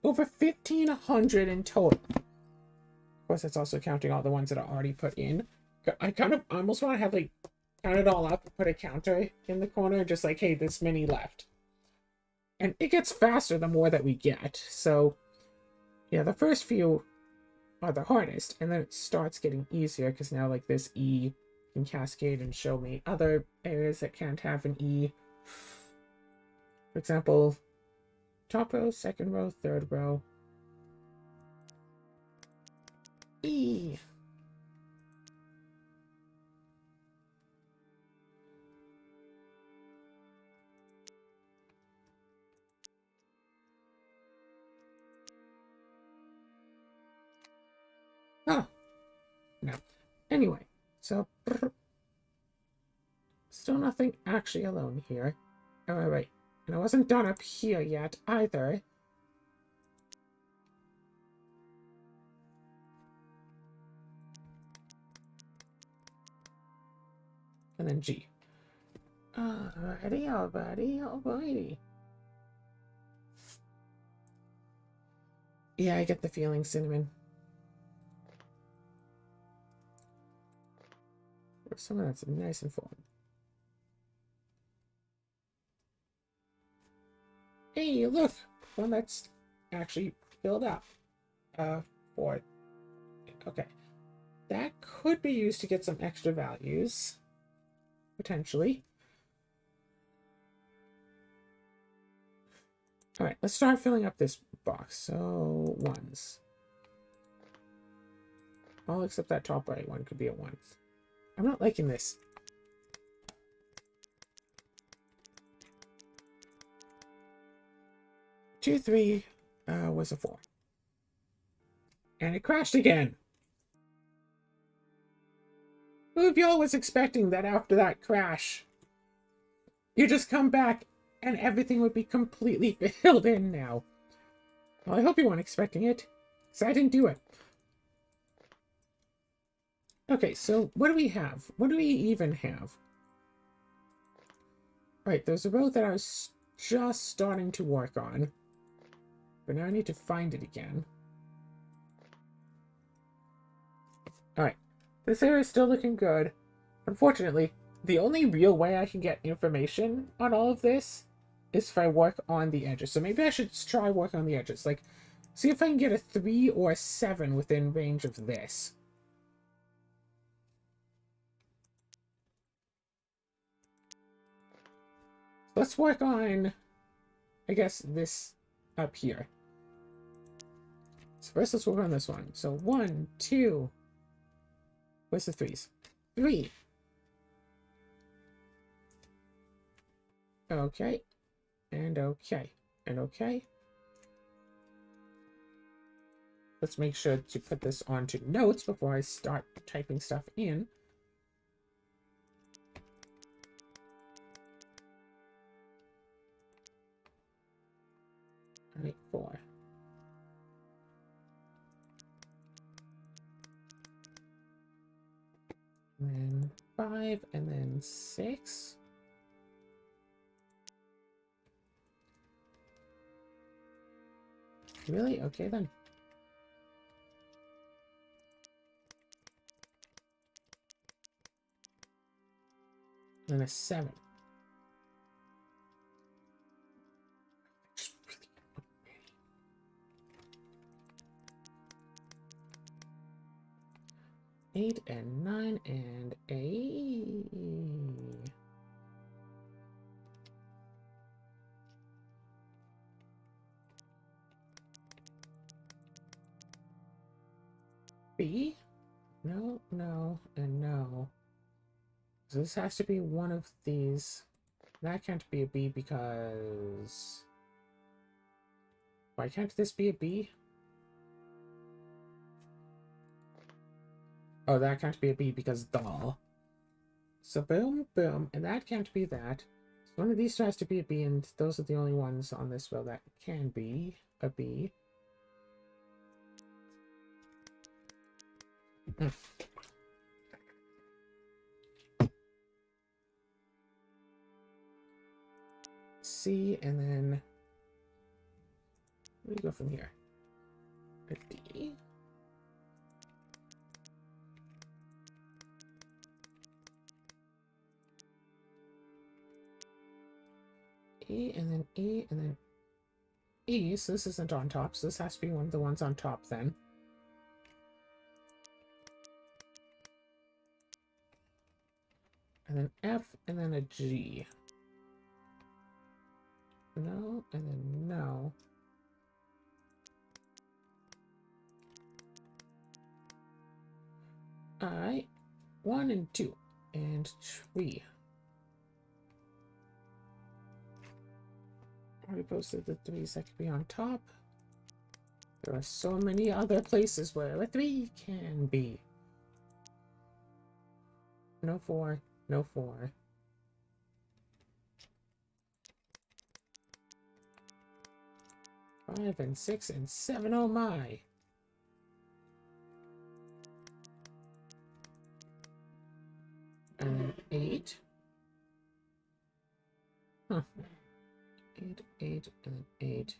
over 1,500 in total. Of course, that's also counting all the ones that are already put in. I kind of almost want to have, like, count it all up and put a counter in the corner, just like, hey, this many left. And it gets faster the more that we get. So, yeah, the first few are the hardest, and then it starts getting easier, because now, like, this E can cascade and show me other areas that can't have an E. For example, top row, second row, third row. E. Oh, no. Anyway, so still nothing actually alone here. Oh, right. And I wasn't done up here yet either. And then G. Alrighty, alrighty. Yeah, I get the feeling, Cinnamon. Or someone that's nice and full. Hey, look! One that's actually filled up. For... Okay. That could be used to get some extra values. Potentially. Alright, let's start filling up this box. So, ones. All except that top right one could be a 1. I'm not liking this. 2, 3 was a 4. And it crashed again. Who of y'all was expecting that after that crash, you just come back and everything would be completely filled in now? Well, I hope you weren't expecting it, because I didn't do it. Okay, so what do we have? What do we even have? Right, there's a row that I was just starting to work on. But now I need to find it again. Alright, this area is still looking good. Unfortunately, the only real way I can get information on all of this is if I work on the edges. So maybe I should try working on the edges. Like, see if I can get a 3 or a 7 within range of this. Let's work on, I guess, this up here. So first let's work on this one. So 1, 2. Where's the 3s? 3. Okay. And okay. And okay. Let's make sure to put this onto notes before I start typing stuff in. All right, 4. And then 5, and then 6. Really? Okay, then. And then a 7. Just really 8 and 9 and 8. B? No, no, and no. So this has to be one of these. That can't be a B because... Why can't this be a B? Oh, that can't be a B because doll. So boom, boom, and that can't be that. So one of these has to be a B, and those are the only ones on this row that can be a B. C, and then Where do you go from here? A D. E, and then E, and then E. So this isn't on top, so this has to be one of the ones on top then. And then F, and then a G. No, and then no. I, 1 and 2, and 3. Already posted the 3s that could be on top. There are so many other places where a 3 can be. No 4, no 4. Five and 6 and 7, oh my. And then 8. Huh. 8, 8, and then 8.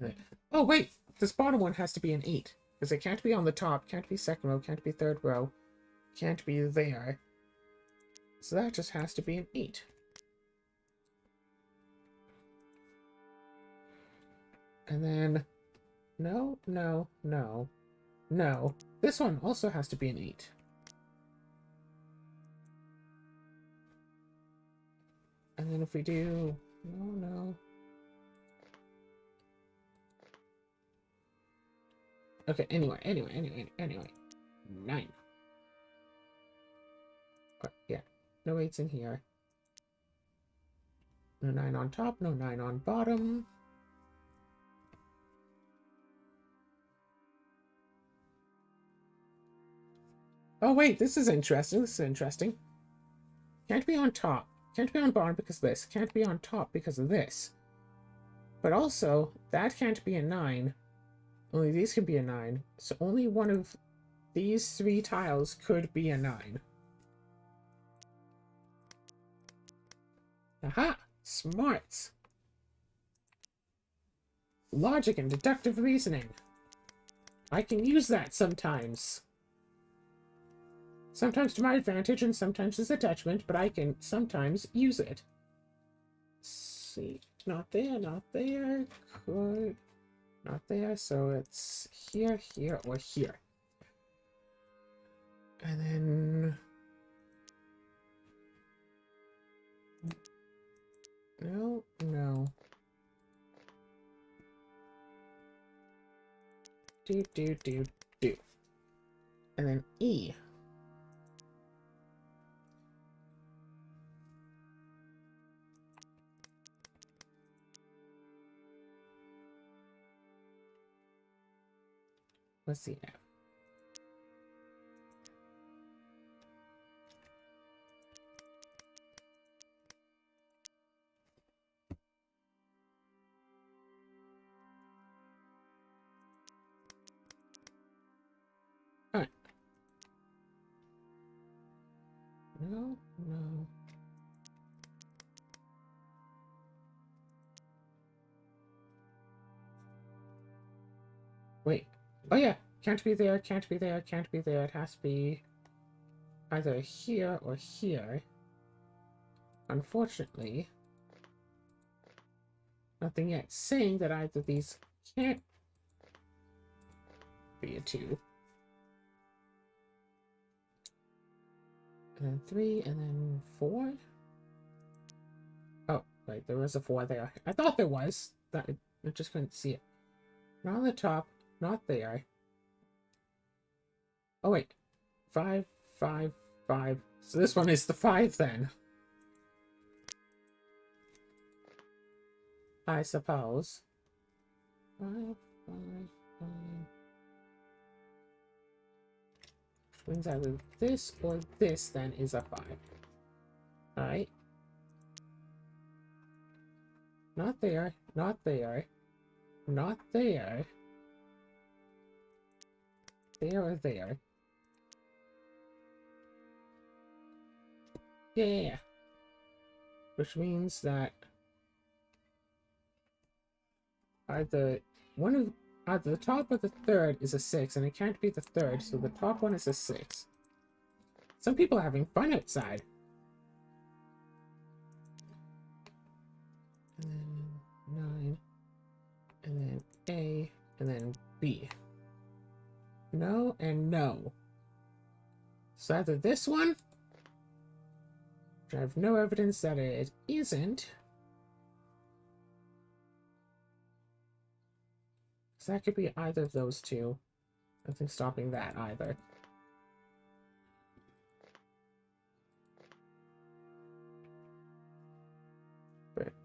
And then... Oh, wait! This bottom one has to be an 8. Because it can't be on the top, can't be second row, can't be third row, can't be there. So that just has to be an 8. And then... No, no, no, no. This one also has to be an 8. And then if we do... No, no. Okay, anyway. 9. Yeah, no 8s in here. No 9 on top, no 9 on bottom. Oh wait, this is interesting. Can't be on top. Can't be on bottom because of this. Can't be on top because of this. But also, that can't be a 9. Only these can be a 9. So only one of these 3 tiles could be a 9. Aha! Smarts! Logic and deductive reasoning. I can use that sometimes. Sometimes to my advantage and sometimes as a detriment, but I can sometimes use it. See, not there, not there. Could... Not there, so it's here, here, or here. And then... No, no. Do. And then E. Let's see now. All right. No, no. Wait. Oh yeah, can't be there, can't be there, can't be there. It has to be either here or here. Unfortunately, nothing yet saying that either of these can't be a 2. And then 3, and then 4. Oh, right, there was a 4 there. I thought there was. That I just couldn't see it. Not on the top, not there. Oh wait, 5, 5, 5. So this one is the 5 then. I suppose. 5, 5, 5. Which means either this or this then is a 5. Alright. Not there, not there, not there. There or there. Yeah. Which means that either one of either the top or the third is a 6, and it can't be the third, so the top one is a 6. Some people are having fun outside. And then 9, and then A, and then B. No and no. So either this one, which I have no evidence that it isn't. So that could be either of those two. Nothing stopping that either.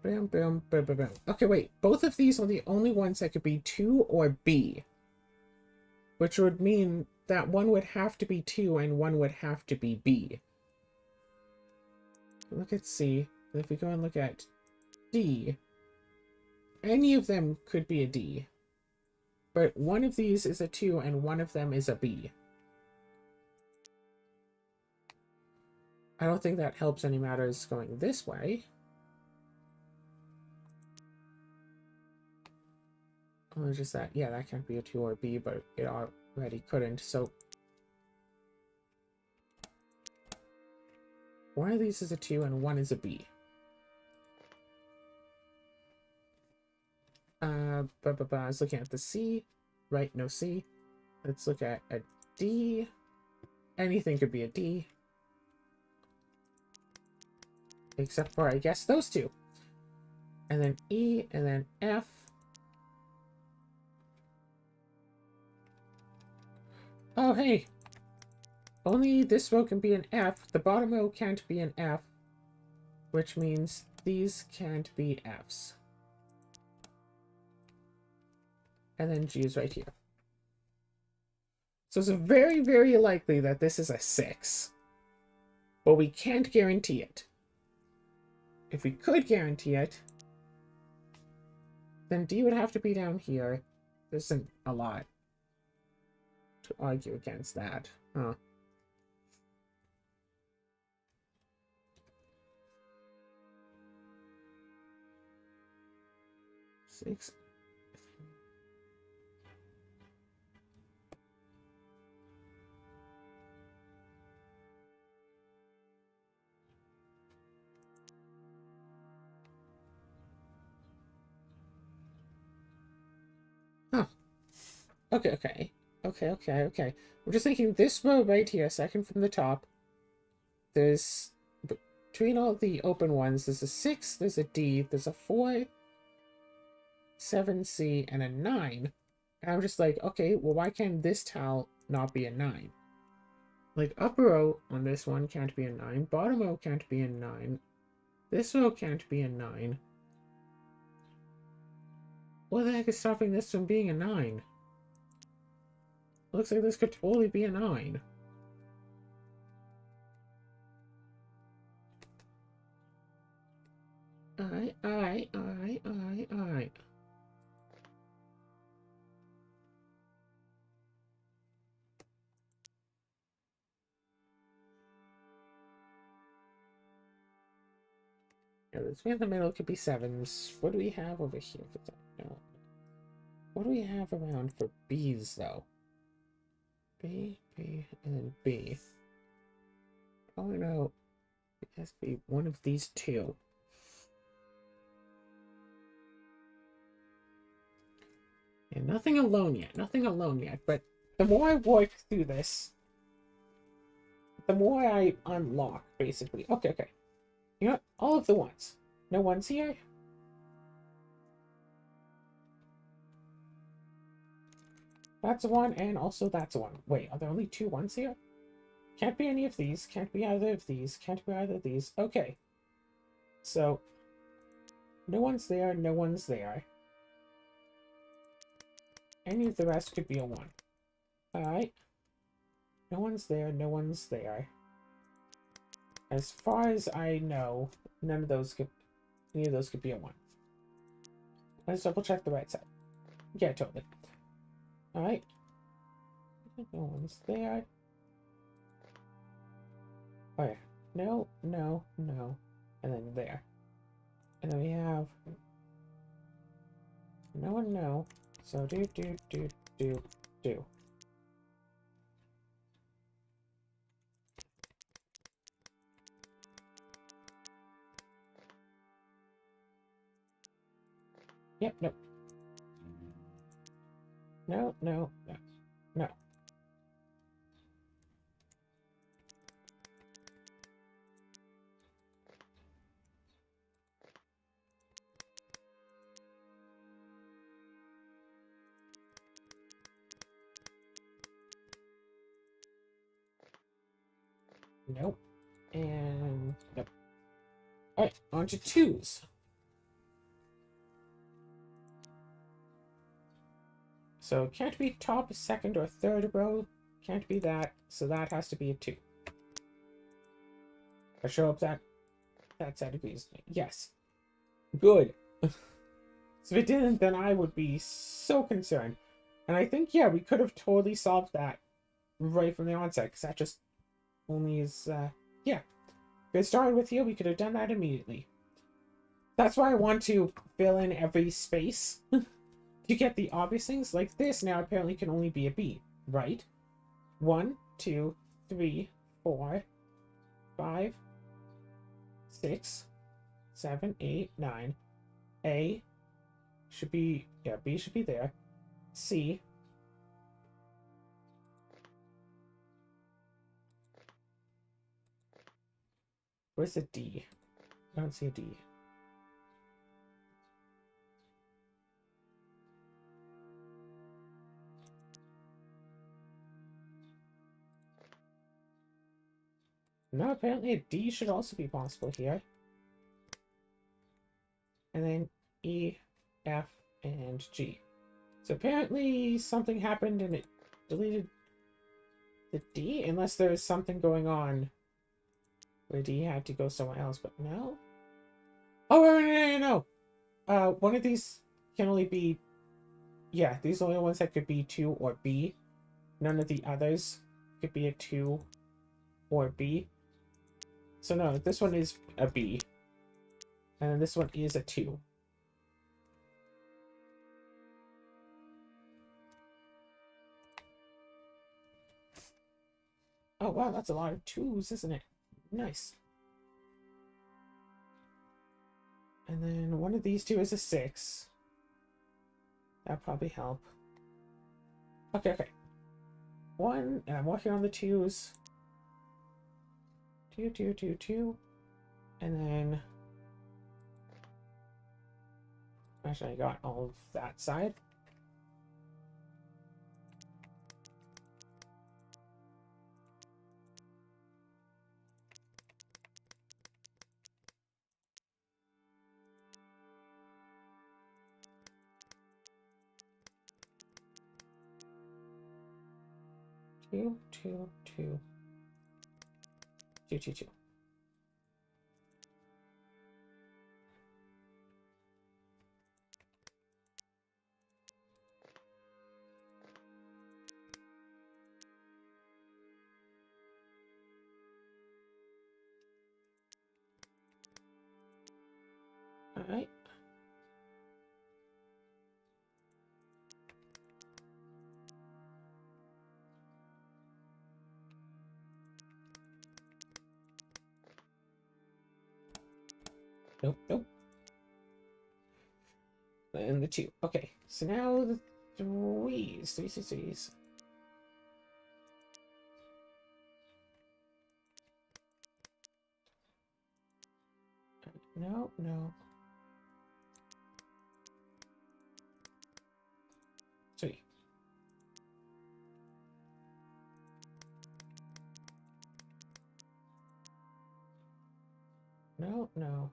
Boom, boom, boom, boom, boom. Okay, wait. Both of these are the only ones that could be 2 or B. Which would mean that one would have to be 2 and one would have to be B. Look at C. And if we go and look at D, any of them could be a D. But one of these is a 2 and one of them is a B. I don't think that helps any matters going this way. Oh, it's just that, yeah, that can't be a 2 or a B, but it already couldn't, so... One of these is a 2 and one is a B. I was looking at the C. Right, no C. Let's look at a D. Anything could be a D. Except for, I guess, those two. And then E, and then F. Oh, hey. Only this row can be an F. The bottom row can't be an F. Which means these can't be Fs. And then G is right here. So it's very, very likely that this is a 6. But we can't guarantee it. If we could guarantee it, then D would have to be down here. There isn't a lot to argue against that. Huh. Six. Huh. Okay. We're just thinking this row right here, second from the top. There's, between all the open ones, there's a 6, there's a D, there's a 4, 7C, and a 9. And I'm just like, okay, well, why can't this tile not be a 9? Like, upper row on this one can't be a 9, bottom row can't be a 9, this row can't be a 9. What the heck is stopping this from being a 9? Looks like this could totally be a 9. Alright. Yeah, this one in the middle could be 7s. What do we have over here for that? No. What do we have around for B's, though? B, and then B. Oh, no. It has to be one of these two. And nothing alone yet, but the more I work through this, the more I unlock, basically. Okay. You know what? All of the ones. No ones here? That's a 1, and also that's a 1. Wait, are there only 2 ones here? Can't be any of these, can't be either of these, can't be either of these. Okay. So, no one's there, no one's there. Any of the rest could be a 1. Alright. No one's there, no one's there. As far as I know, any of those could be a 1. Let's double check the right side. Yeah, totally. Alright. No one's there. Oh yeah. No. And then there. And then we have no and no. So do. Yep, nope. No, no, no, no. Nope. And nope. Alright, on to twos. So can't be top, second, or third row. Can't be that. So that has to be a 2. I show up that side agrees. Yes. Good. So if it didn't, then I would be so concerned. And I think, yeah, we could have totally solved that right from the onset, because that just only is, yeah. If it started with you, we could have done that immediately. That's why I want to fill in every space to get the obvious things. Like this now apparently can only be a B, right? 1, 2, 3, 4, 5, 6, 7, 8, 9. A should be, yeah, B should be there. C. Where's the D? I don't see a D. No, apparently a D should also be possible here. And then E, F, and G. So apparently something happened and it deleted the D, unless there's something going on where D had to go somewhere else, but no. Oh, no. One of these can only be, yeah, these are the only ones that could be 2 or B. None of the others could be a 2 or B. So no, this one is a B. And then this one is a 2. Oh, wow, that's a lot of 2s, isn't it? Nice. And then one of these 2 is a 6. That'll probably help. Okay. 1, and I'm working on the 2s. 2, 2, 2, 2. And then... Actually, I got all of that side. Two, 2, 2. 2, 2, 2. Alright. Nope. And the 2. Okay, so now the 3s. 3, 6, 3s. No. 3. No.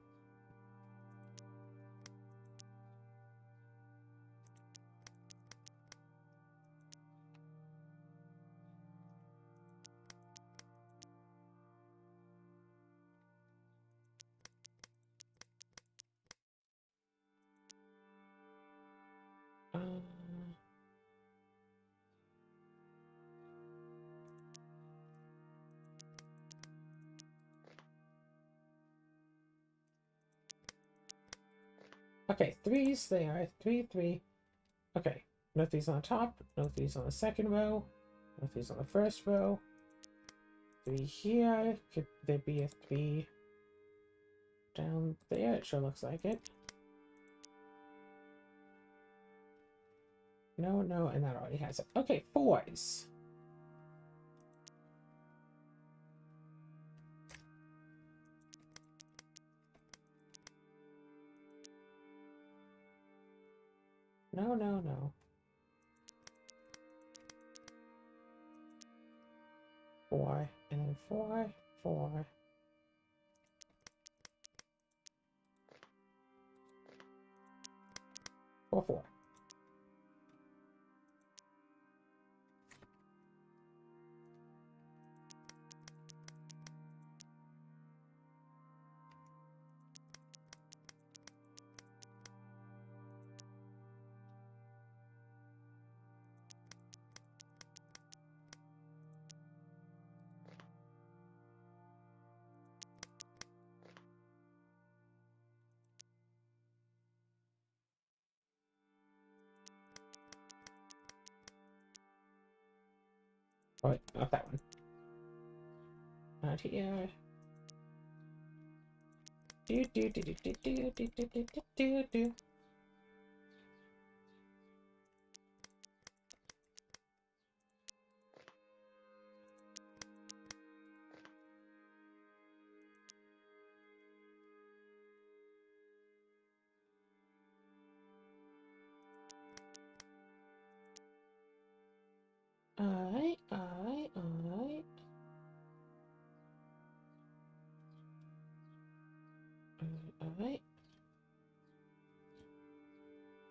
Okay, 3s there. 3, 3. Okay, No threes on the top, no threes on the second row, no threes on the first row. 3 here. Could there be a 3 down there? It sure looks like it. No, no, and that already has it. Okay, 4s. No, no, no. 4, and then 4, 4. 4, 4. Oh, wait, not that one. Not here. Do do do do do do do do do do do. Alright. Alright.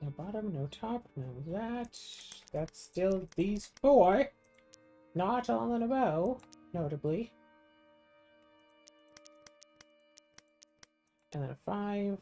No bottom, no top, no that. That's still these 4. Not all in a row, notably. And then a 5.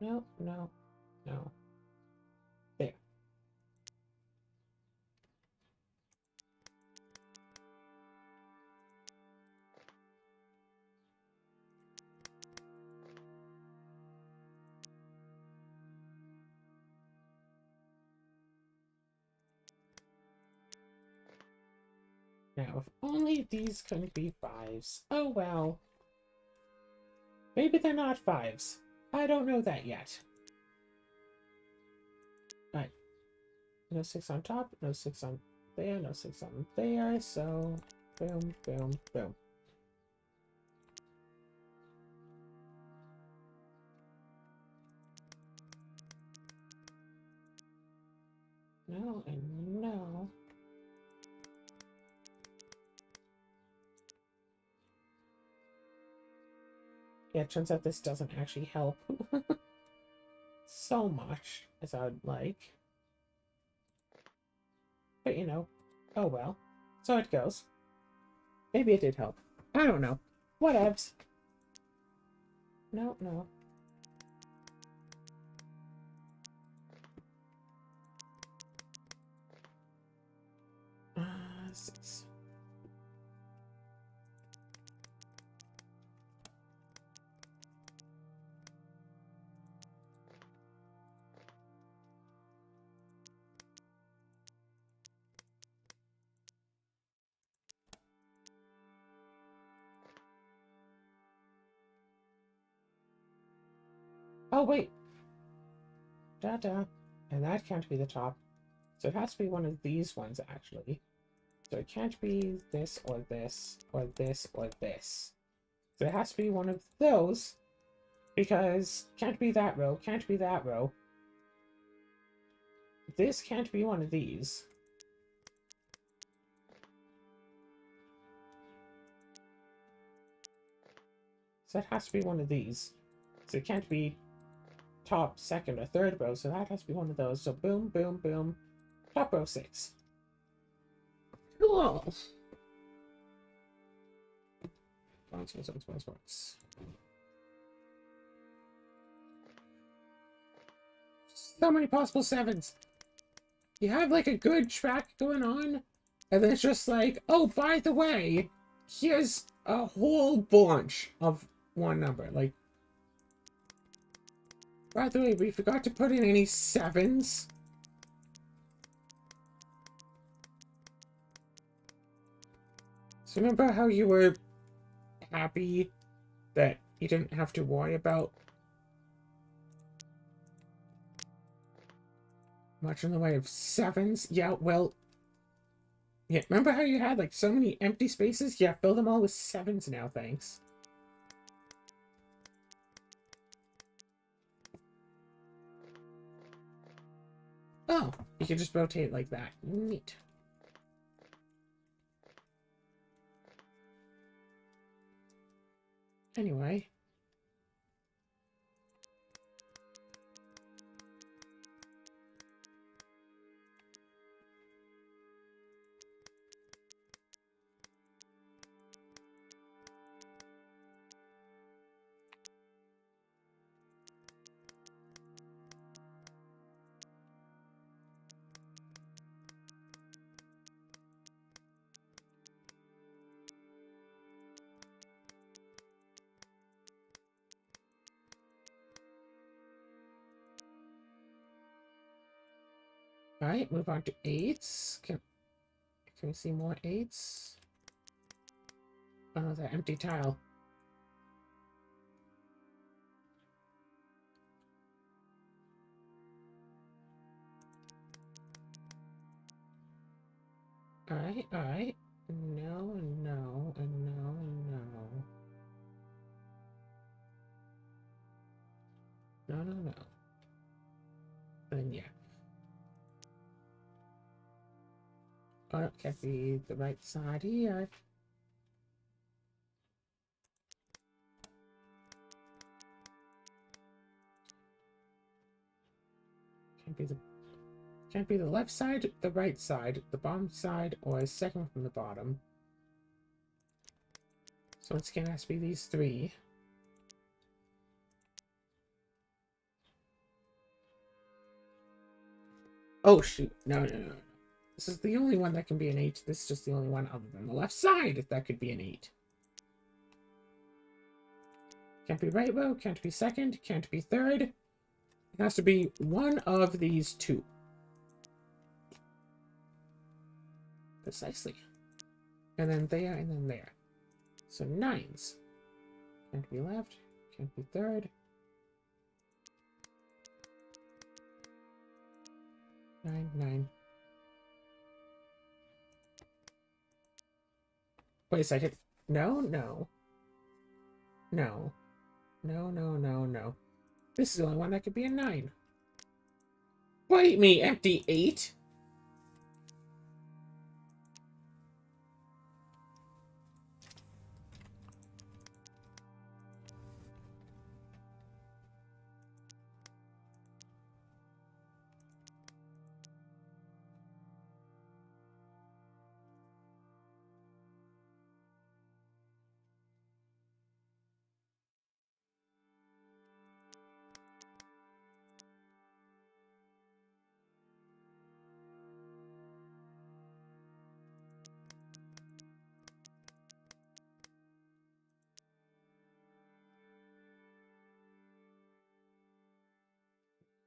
No, no, no. There. Now, if only these couldn't be 5s. Oh well. Maybe they're not 5s. I don't know that yet. Alright. No 6 on top, no 6 on there, no 6 on there, so boom, boom, boom. No and no. Yeah, it turns out this doesn't actually help so much as I would like. But you know, oh well. So it goes. Maybe it did help. I don't know. Whatevs. No, no. Uh, 6. Oh, wait. Da-da. And that can't be the top. So it has to be one of these ones, actually. So it can't be this, or this, or this, or this. So it has to be one of those. Because can't be that row, can't be that row. This can't be one of these. So it has to be one of these. So it can't be top, second, or third row, so that has to be one of those. So boom, boom, boom. Top row 6. Cool. Once. So many possible sevens. You have like a good track going on, and then it's just like, oh, by the way, here's a whole bunch of one number. Like, by the way, we forgot to put in any sevens. So remember how you were happy that you didn't have to worry about much in the way of sevens? Yeah, well, yeah, remember how you had like so many empty spaces? Yeah, fill them all with sevens now, thanks. Oh, you can just rotate like that. Neat. Anyway. Alright, move on to eights. Can we see more eights? Oh, that empty tile. Alright. No, and no, and no, and no. No. Then yeah. Oh, it can't be the right side here. Can't be the left side, the right side, the bottom side, or a second from the bottom. So once again, it has to be these three. Oh shoot! No. This is the only one that can be an 8. This is just the only one other than the left side that could be an 8. Can't be right row, can't be second, can't be third. It has to be one of these two. Precisely. And then there, and then there. So 9s. Can't be left, can't be third. 9. Wait a second. No. This is the only one that could be a 9. Wait me, empty 8?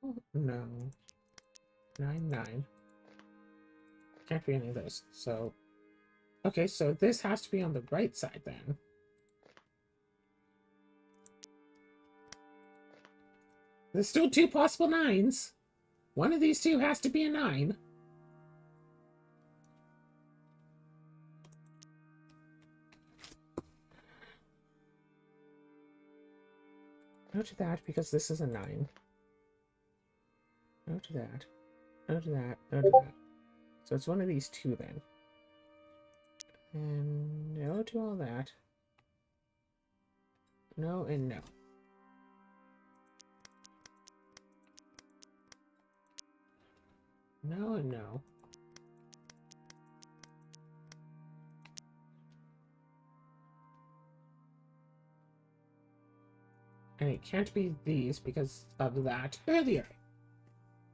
Oh, no. 9. Can't be any of those. So, okay, so this has to be on the right side then. There's still 2 possible 9s. One of these two has to be a 9. No to that, because this is a 9. No to that. No to that. No to that. So it's one of these two then. And no to all that. No and no. No and no. And it can't be these because of that earlier.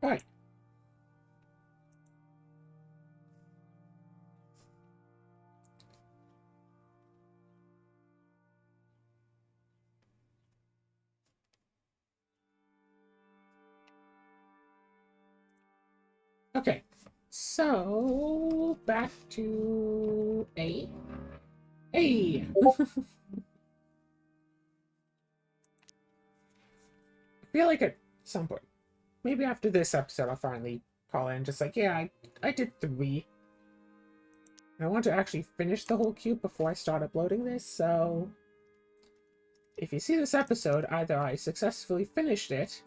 Alright. Okay, so back to A. A. I feel like at some point, maybe after this episode, I'll finally call in just like, yeah, I did 3. And I want to actually finish the whole cube before I start uploading this, so if you see this episode, either I successfully finished it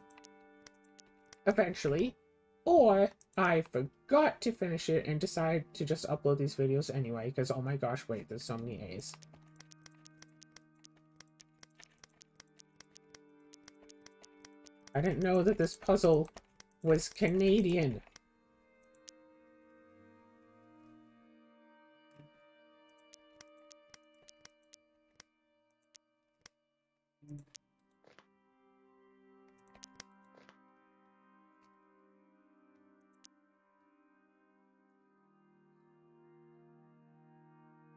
eventually, or I forgot to finish it and decided to just upload these videos anyway, because oh my gosh, wait, there's so many A's. I didn't know that this puzzle was Canadian.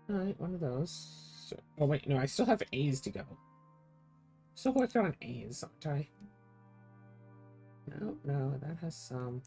Alright, one of those. Oh wait, no, I still have A's to go. Still working on A's, aren't I? No, that has some.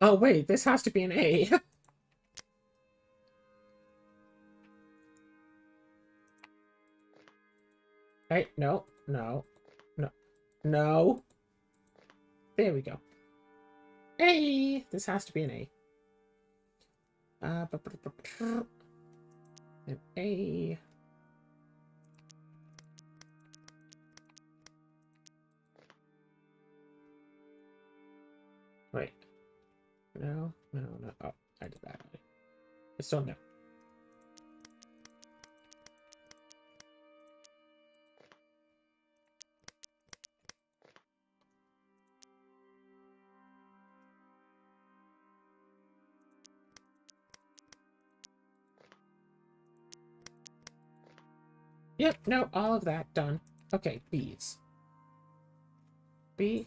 Oh wait, this has to be an A. Hey, no. No. There we go. A. This has to be an A. An A. Wait. No. Oh, I did that. I still no. Yep, no, all of that done. Okay, B's. B.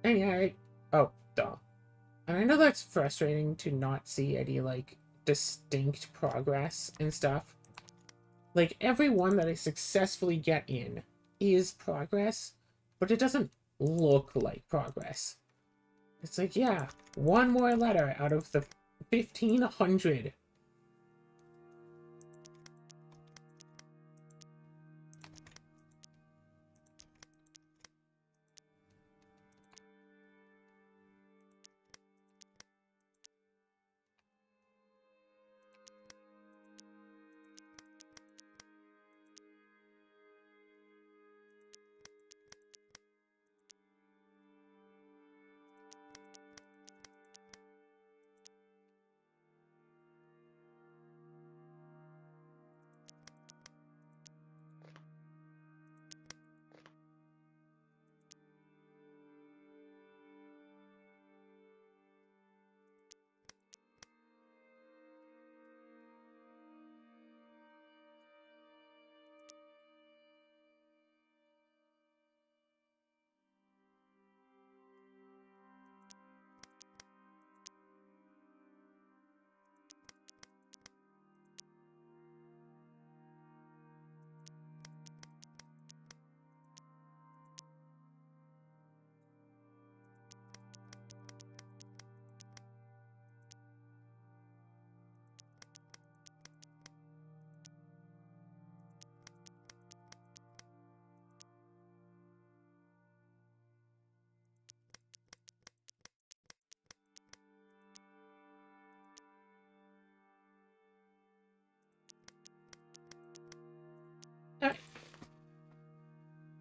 Anyway, oh, duh. And I know that's frustrating to not see any, like, distinct progress and stuff. Like, every one that I successfully get in is progress, but it doesn't look like progress. It's like, yeah, one more letter out of the 1,500.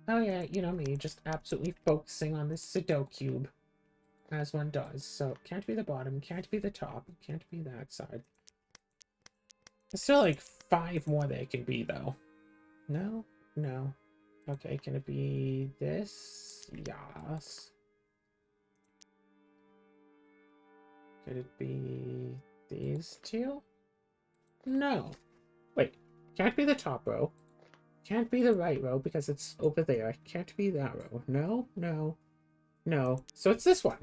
Oh yeah, you know me, just absolutely focusing on this SudoKube, as one does. So, can't be the bottom, can't be the top, can't be that side. There's still like 5 more that it can be, though. No? No. Okay, can it be this? Yes. Could it be these two? No. Wait, can't be the top row. Can't be the right row because it's over there. Can't be that row. No, no, no. So it's this one.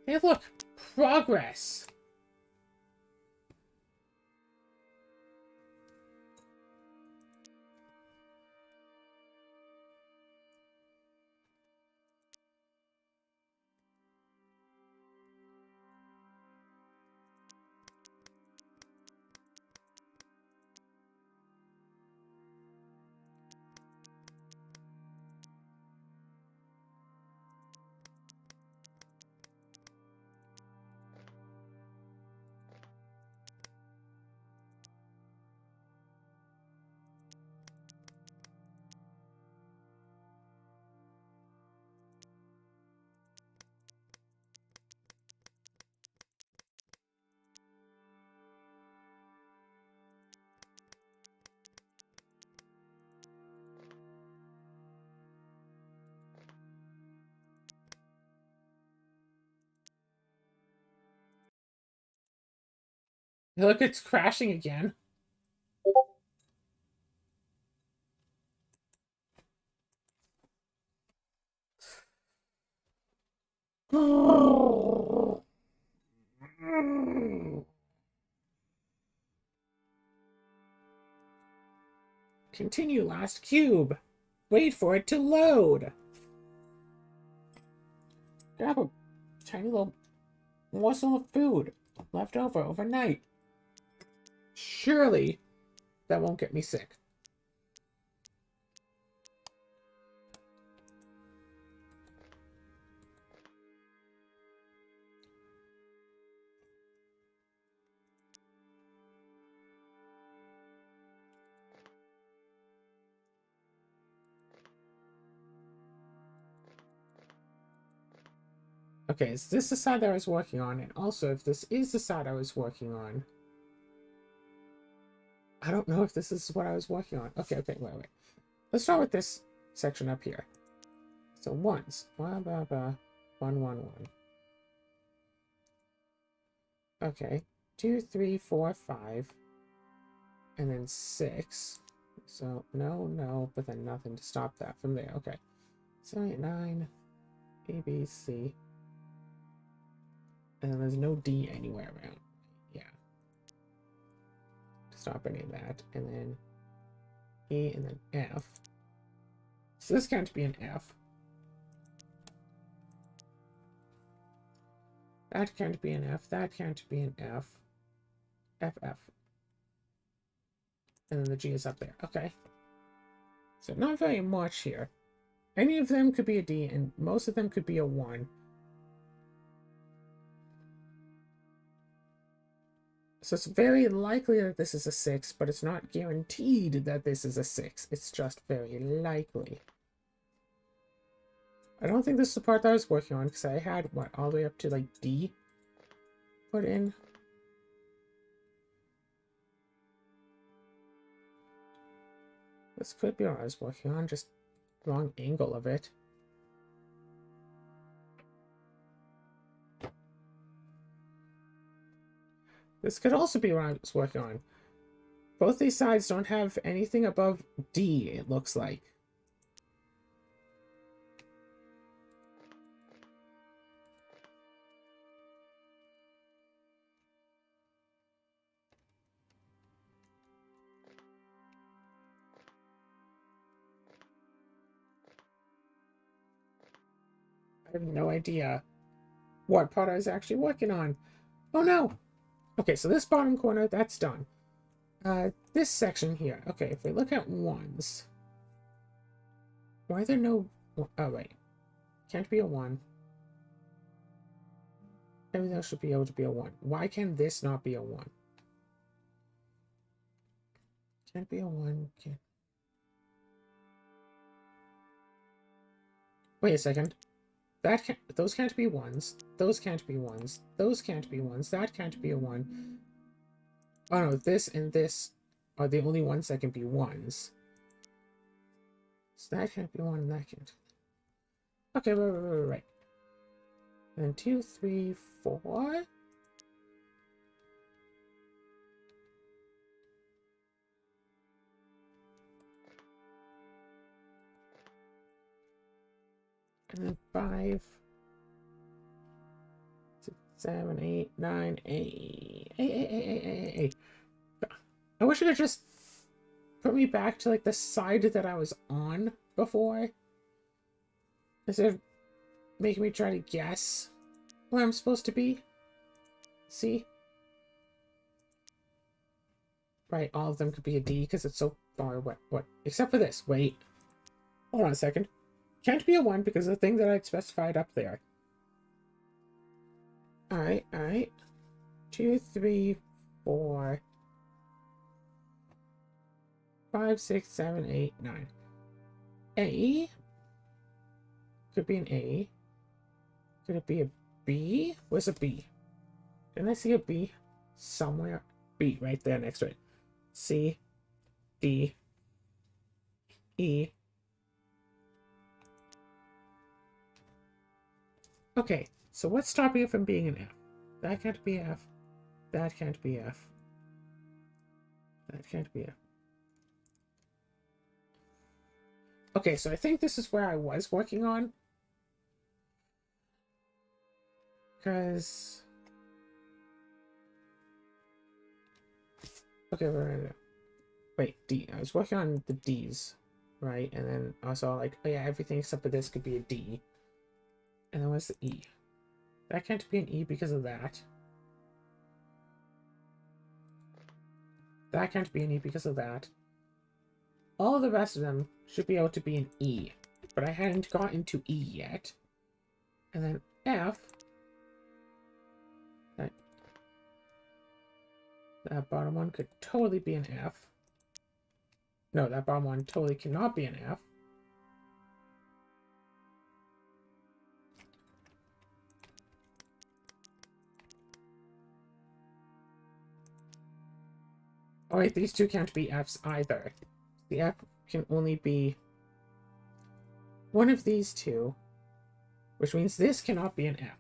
Hey, look. Progress. Look, it's crashing again. Continue last cube. Wait for it to load. Grab a tiny little morsel of food left over overnight. Surely that won't get me sick. Okay, is this the side that I was working on? And also, if this is the side I was working on, I don't know if this is what I was working on. Okay, wait. Let's start with this section up here. So ones. Blah, blah, blah. 1, 1, 1. Okay. 2, 3, 4, 5. And then 6. So, no, but then nothing to stop that from there. Okay. 7, 8, 9. A, B, C. And then there's no D anywhere around. Yeah. To stop any of that. And then E and then F. So this can't be an F. That can't be an F. That can't be an F. F, F. And then the G is up there. Okay. So not very much here. Any of them could be a D, and most of them could be a 1. So it's very likely that this is a 6, but it's not guaranteed that this is a 6. It's just very likely. I don't think this is the part that I was working on, because I had, what, all the way up to, like, D put in. This could be what I was working on, just wrong angle of it. This could also be what I was working on. Both these sides don't have anything above D, it looks like. I have no idea what part I was actually working on. Oh no! Okay, so this bottom corner, that's done. This section here. Okay, if we look at ones. Why are there no... Oh, wait. Can't be a 1. Everything else should be able to be a 1. Why can this not be a 1? Can't be a 1. Can't... Wait a second. That can't, those can't be ones. Those can't be ones. Those can't be ones. That can't be a one. Oh no, this and this are the only ones that can be ones. So that can't be one and that can't. Okay, right. And then 2, 3, 4. And then 5, 6, 7, 8, 9, 8. I wish it could just put me back to like the side that I was on before. Instead of making me try to guess where I'm supposed to be. See? Right, all of them could be a D because it's so far away. What? Except for this. Wait. Hold on a second. Can't be a 1 because of the thing that I'd specified up there. Alright, alright. 2, 3, 4, 5, 6, 7, 8, 9. A. Could be an A. Could it be a B? Where's a B? Didn't I see a B somewhere? B, right there next to it. C, D, E. Okay, so what's stopping it from being an F? That can't be F. That can't be F. That can't be F. Okay, so I think this is where I was working on. Because... Okay, wait, D. I was working on the D's, right? And then I saw like, oh yeah, everything except for this could be a D. And then what's the E? That can't be an E because of that. That can't be an E because of that. All the rest of them should be able to be an E. But I hadn't gotten to E yet. And then F. That bottom one could totally be an F. No, that bottom one totally cannot be an F. Oh wait, these two can't be Fs either. The F can only be one of these two, which means this cannot be an F.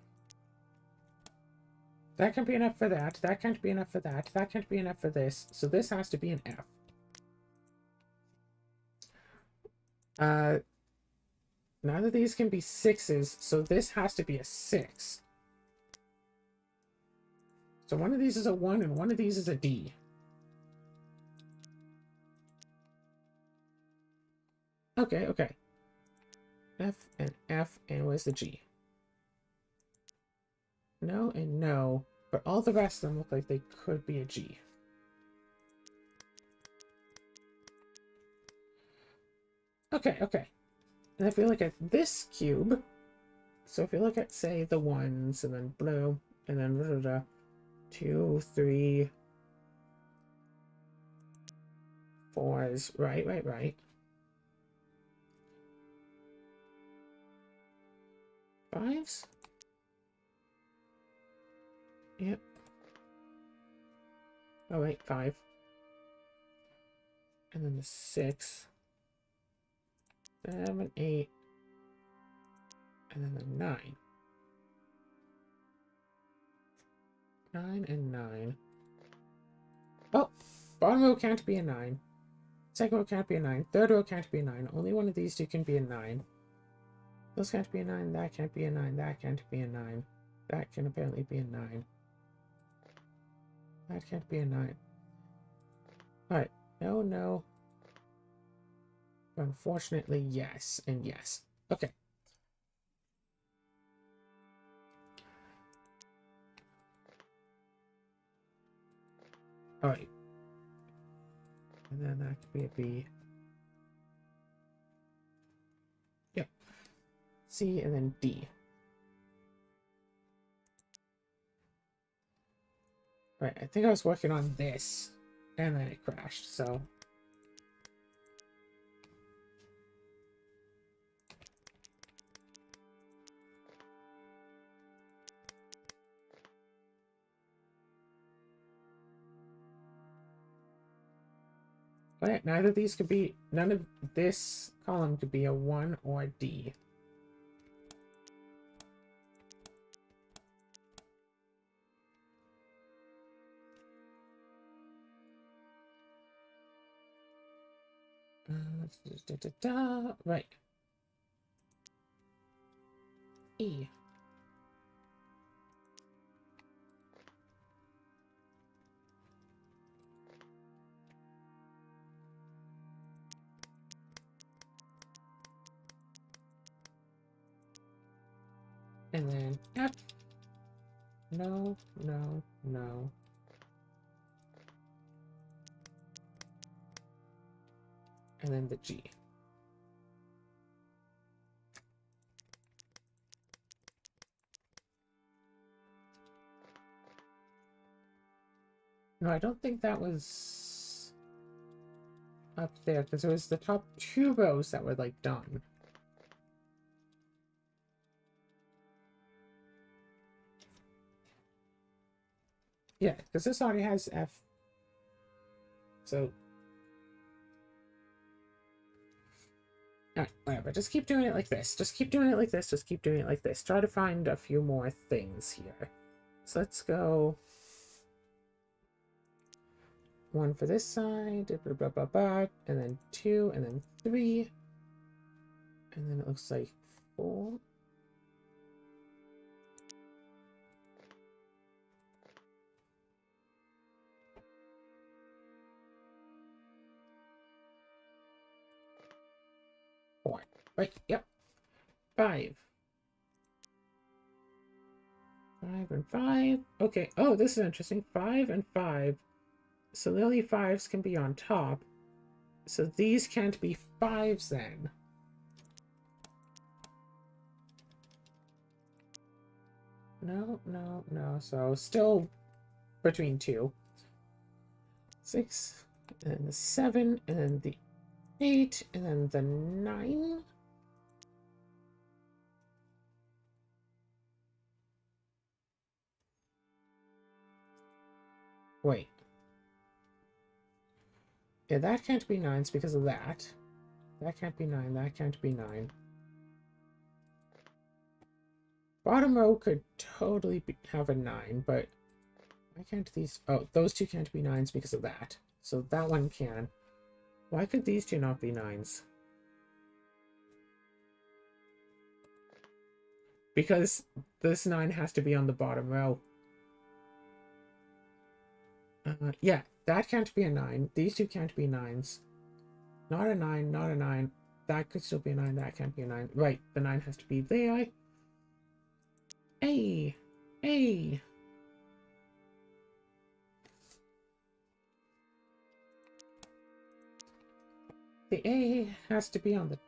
That can't be an F for that. That can't be an F for that. That can't be an F for this. So this has to be an F. None of these can be 6s, so this has to be a 6. So one of these is a 1 and one of these is a D. Okay, okay. F, and where's the G? No and no, but all the rest of them look like they could be a G. Okay, okay. And if we look at this cube, so if you look at, say, the 1s, and then blue, and then 2, 3, 4s, right. 5s? Yep. Oh wait, 5. And then the 6. 7, 8. And then the 9. 9 and 9. Oh! Bottom row can't be a 9. Second row can't be a 9. Third row can't be a 9. Only one of these two can be a 9. Those can't be a 9. That can't be a 9. That can't be a 9. That can apparently be a 9. That can't be a 9. Alright. No, no. Unfortunately, yes. And yes. Okay. Alright. And then that could be a B. Yep. C and then D. Right, I think I was working on this, and then it crashed, so... But neither of these could be, none of this column could be a 1 or a D. Right. E. And then F. No, no, no. And then the G. No, I don't think that was up there, because it was the top 2 rows that were, like, done. Yeah, because this already has F. So... Alright, whatever. Just keep doing it like this. Just keep doing it like this. Just keep doing it like this. Try to find a few more things here. So let's go... 1 for this side, blah, blah, blah, blah, and then 2, and then 3, and then it looks like 4. Right, yep. 5. 5 and 5. Okay, oh, this is interesting. 5 and 5. So the only 5s can be on top. So these can't be 5s then. No, no, no. So still between 2. 6, and then the 7, and then the 8, and then the 9. Wait. Yeah, that can't be 9s because of that. That can't be 9. That can't be 9. Bottom row could totally have a 9, but why can't these... Oh, those 2 can't be 9s because of that. So that one can. Why could these 2 not be 9s? Because this 9 has to be on the bottom row. Yeah, that can't be a 9. These 2 can't be 9s. Not a 9, not a 9. That could still be a 9. That can't be a 9. Right, the 9 has to be there. A. A. The A has to be on the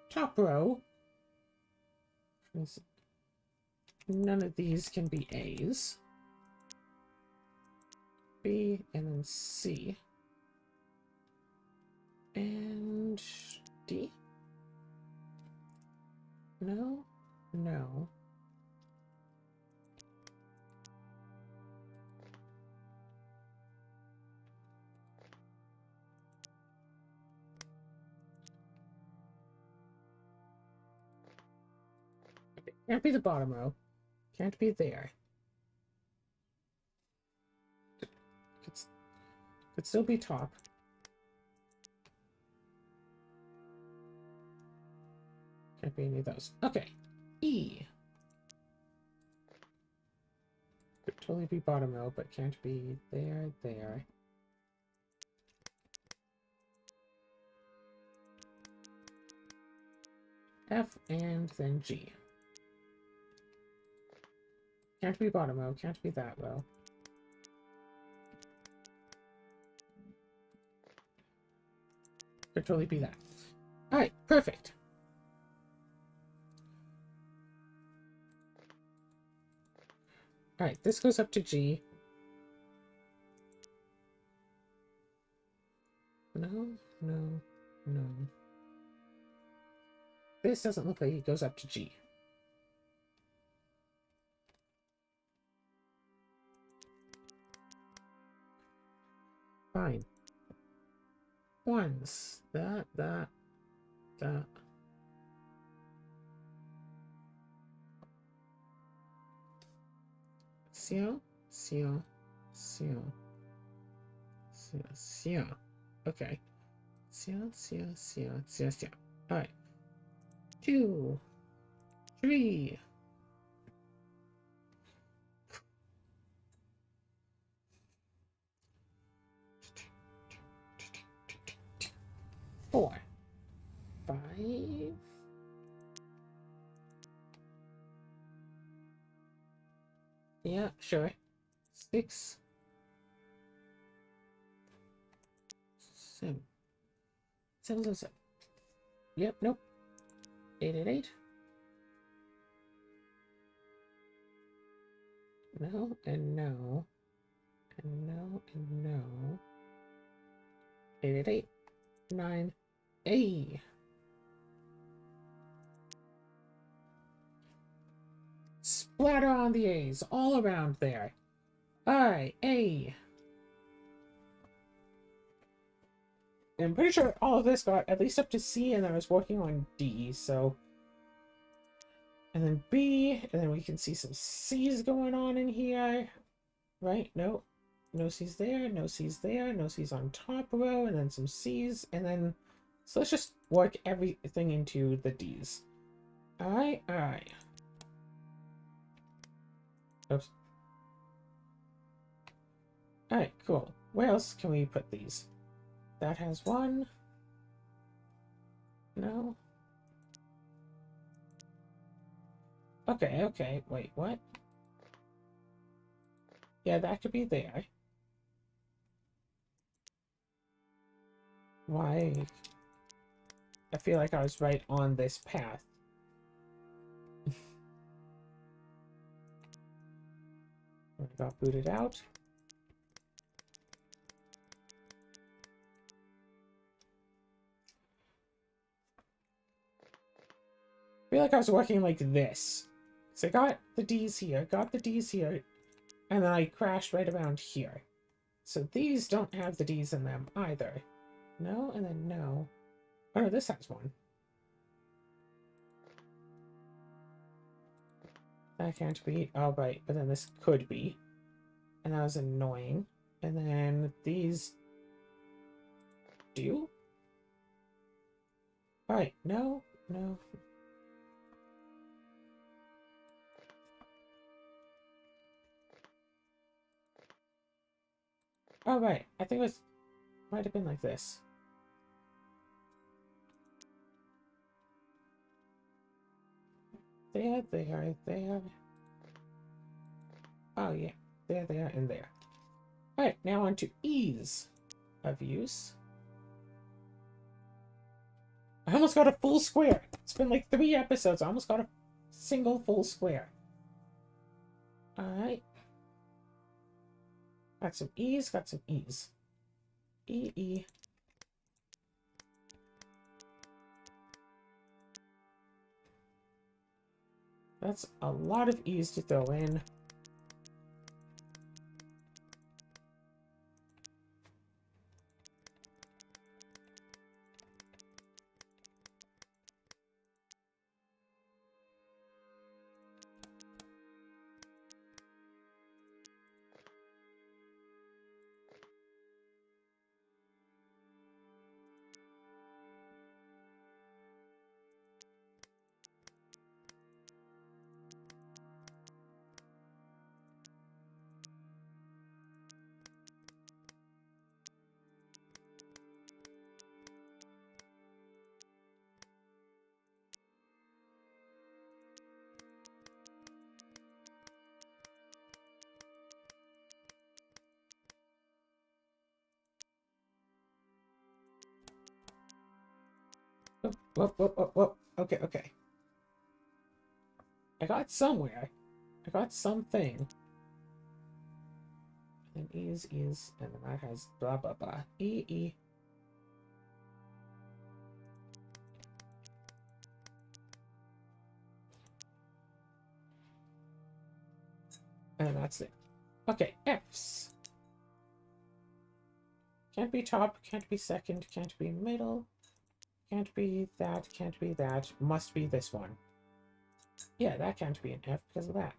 top row. None of these can be A's. B, and then C. And D? No? No. Okay. Can't be the bottom row. Can't be there. Could still be top. Can't be any of those. Okay. E. Could totally be bottom row, but can't be there, there. F and then G. Can't be bottom row, can't be that row. Could totally be that. Alright, perfect. Alright, this goes up to G. No, no, no. This doesn't look like it goes up to G. Fine. ones. That. Seal. Okay. Seal. Alright. 2, 3. 4, 5. Yeah, sure. 6, 7. 7. Yep, nope. 8. No, and no. And no, and no. 8. 9. A. Splatter on the A's all around there. Alright, A. I'm pretty sure all of this got at least up to C, and I was working on D, so. And then B, and then we can see some C's going on in here. Right? No. No C's there, no C's there, no C's on top row, and then some C's, and then. So let's just work everything into the D's. Alright. Oops. Alright, cool. Where else can we put these? That has 1. No. Okay. Wait, what? Yeah, that could be there. Why? I feel like I was right on this path. I got booted out. I feel like I was working like this. So I got the D's here, and then I crashed right around here. So these don't have the D's in them either. No, and then no. Oh no, this has 1. That can't be. Oh, right, but then this could be. And that was annoying. And then these do? Alright, no. Oh, right. I think it might have been like this. There. Oh, yeah. There, and there. Alright, now on to ease of use. I almost got a full square. It's been like 3 episodes. I almost got a single full square. Alright. Got some E's. E. That's a lot of E's to throw in. Whoop. Okay. I got somewhere. I got something. And E's, and then that has blah. E. And that's it. Okay, F's. Can't be top, can't be second, can't be middle. Can't be that, can't be that. Must be this one. Yeah, that can't be an F because of that.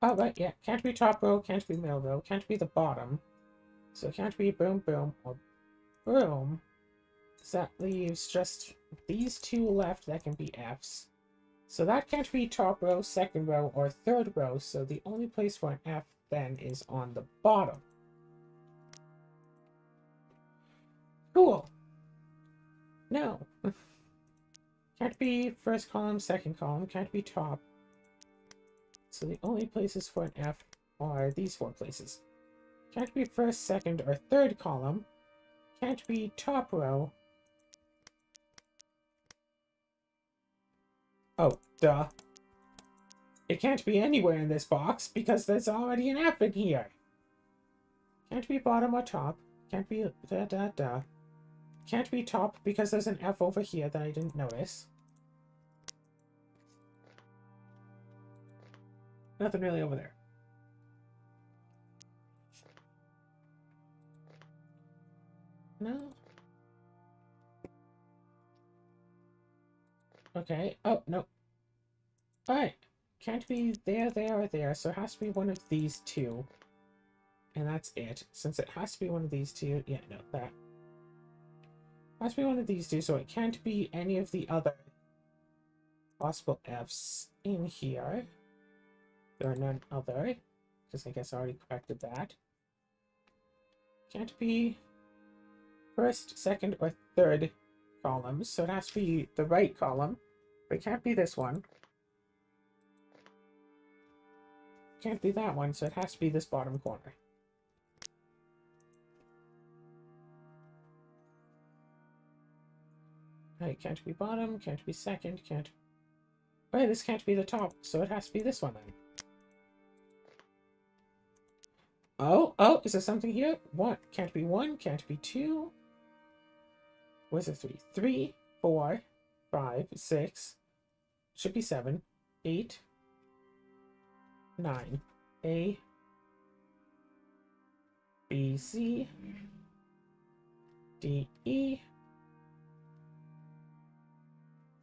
Oh, right, yeah. Can't be top row, can't be middle row, can't be the bottom. So it can't be boom, boom, or boom. So that leaves just these two left that can be Fs. So that can't be top row, second row, or third row, so the only place for an F then is on the bottom. Cool. No. Can't be first column, second column, can't be top. So the only places for an F are these four places. Can't be first, second, or third column. Can't be top row. Oh, duh. It can't be anywhere in this box because there's already an F in here. Can't be bottom or top. Can't be da. Can't be top because there's an F over here that I didn't notice. Nothing really over there. No. Okay. Oh, no. Alright. Can't be there, or there, so it has to be one of these two. And that's it. Since it has to be one of these two, yeah, no, that. Has to be one of these two, so it can't be any of the other possible Fs in here. There are none other, because I guess I already corrected that. Can't be first, second, or third columns, so it has to be the right column, but it can't be this one. Can't be that one, so it has to be this bottom corner. Right, can't be bottom, can't be second, can't... Right, this can't be the top, so it has to be this one then. Oh, is there something here? One, can't be one, can't be two. Where's it three? 3, 4, 5, 6. Should be 7, 8, 9. A, B, C, D, E,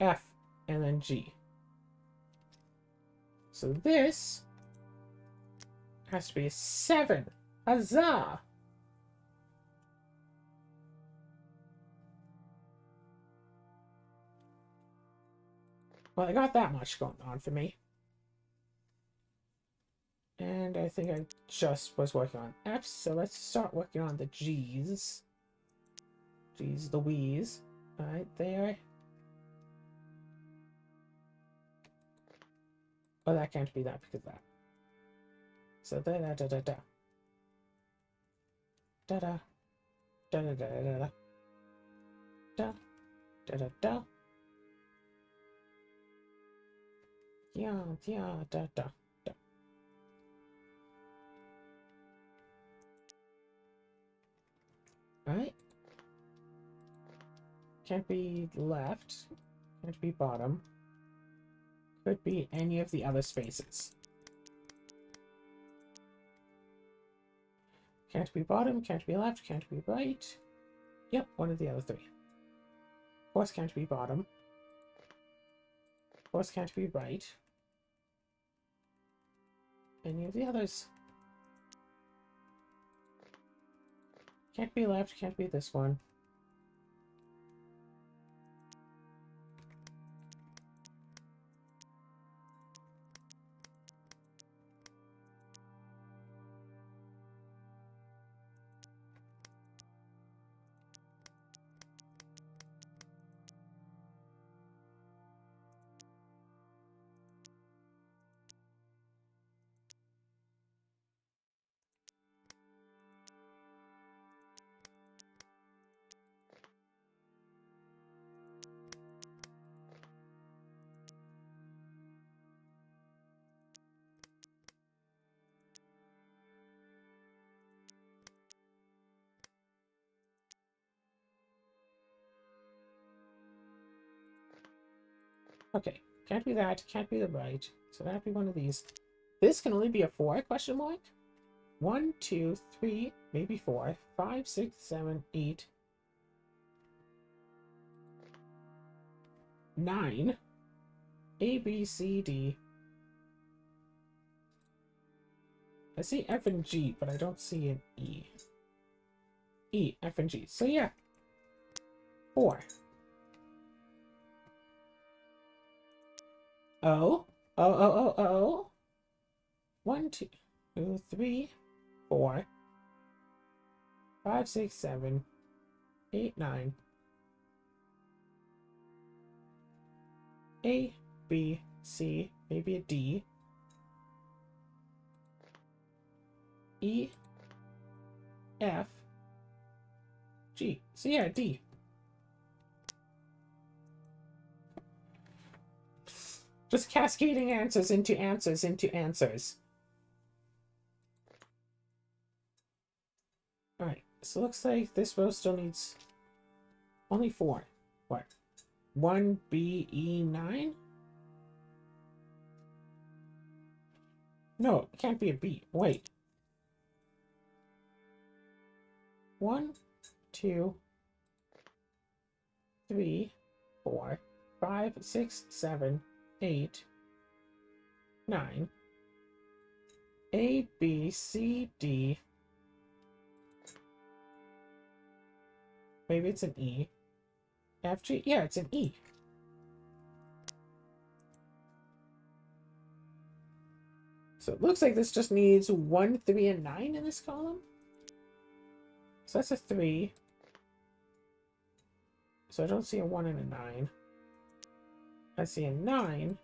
F, and then G. So this has to be a 7. Huzzah! Well, I got that much going on for me. And I think I just was working on F's, so let's start working on the G's. G's Louise. Alright, there. Oh, that can't be that because of that. So da da da da da. Da da. Da da da da da. Da da da da. Yeah, da da. Right? Can't be left. Can't be bottom. Could be any of the other spaces. Can't be bottom, can't be left, can't be right. Yep, one of the other three. Of course can't be bottom. Of course can't be right. Any of the others. Can't be left, can't be this one. Okay, can't be that, can't be the right. So that'd be one of these. This can only be a 4, question mark? 1, 2, 3, maybe 4, 5, 6, 7, 8, 9, A, B, C, D. I see F and G, but I don't see an E. E, F, and G. So yeah, 4. O, O, O, O, O. 1, 2, 3, 4, 5, 6, 7, 8, 9. A, B, C, maybe a D. E, F, G. So yeah, D. Just cascading answers into answers into answers. Alright, so looks like this row still needs only 4. What? 1, B, E, 9? No, it can't be a B. Wait. 1, 2, 3, 4, 5, 6, 7, 8, 9. A, B, C, D. Maybe it's an E. F, G. Yeah, it's an E. So it looks like this just needs 1, 3, and 9 in this column. So that's a 3. So I don't see a 1 and a 9. I see a 9,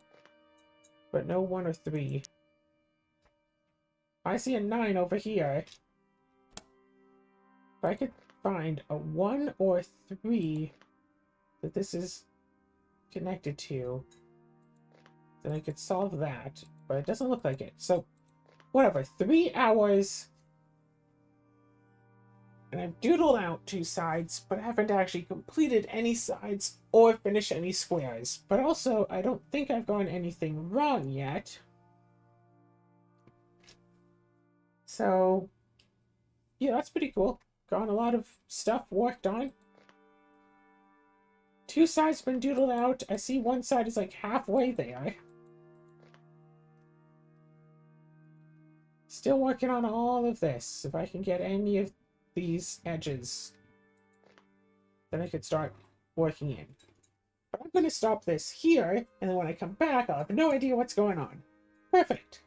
but no 1 or 3. I see a 9 over here. If I could find a 1 or 3 that this is connected to, then I could solve that, but it doesn't look like it. So, whatever, 3 hours, and I've doodled out 2 sides, but I haven't actually completed any sides or finished any squares. But also, I don't think I've gotten anything wrong yet. So, yeah, that's pretty cool. Got a lot of stuff worked on. 2 sides been doodled out. I see one side is like halfway there. Still working on all of this. If I can get any of these edges, then I could start working in. But I'm going to stop this here, and then when I come back, I'll have no idea what's going on. Perfect.